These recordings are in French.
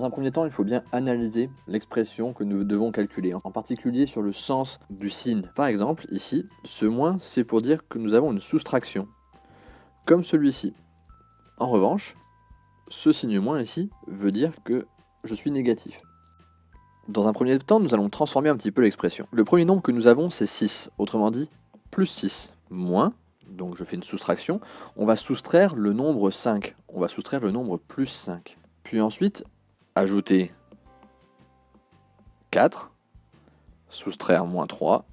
Dans un premier temps, il faut bien analyser l'expression que nous devons calculer, en particulier sur le sens du signe. Par exemple, ici, ce moins, c'est pour dire que nous avons une soustraction, comme celui-ci. En revanche, ce signe moins ici veut dire que je suis négatif. Dans un premier temps, nous allons transformer un petit peu l'expression. Le premier nombre que nous avons, c'est 6, autrement dit, plus 6, moins, donc je fais une soustraction, on va soustraire le nombre 5, on va soustraire le nombre plus 5. Puis ensuite, ajouter 4, soustraire moins 3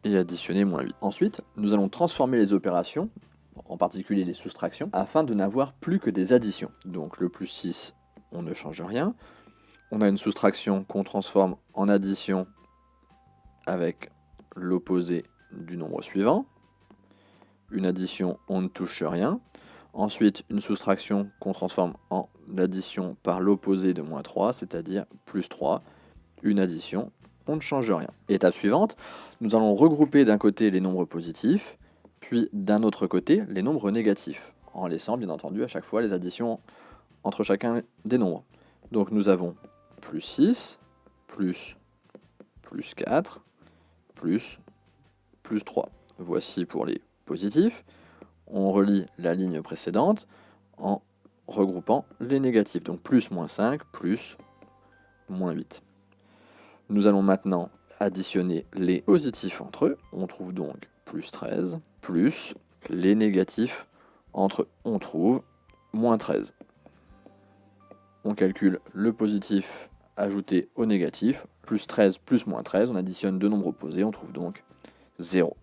et additionner moins 8. Ensuite, nous allons transformer les opérations, en particulier les soustractions, afin de n'avoir plus que des additions. Donc le plus 6, on ne change rien. On a une soustraction qu'on transforme en addition avec l'opposé du nombre suivant. Une addition, on ne touche rien. Ensuite, une soustraction qu'on transforme en addition par l'opposé de moins 3, c'est-à-dire plus 3. Une addition, on ne change rien. Étape suivante, nous allons regrouper d'un côté les nombres positifs, puis d'un autre côté les nombres négatifs, en laissant bien entendu à chaque fois les additions entre chacun des nombres. Donc nous avons plus 6, plus 4, plus 3. Voici pour les positifs. On relie la ligne précédente en regroupant les négatifs. Donc plus moins 5, plus moins 8. Nous allons maintenant additionner les positifs entre eux. On trouve donc plus 13, plus les négatifs entre eux. On trouve moins 13. On calcule le positif ajouté au négatif, plus 13 plus moins 13. On additionne deux nombres opposés, on trouve donc 0.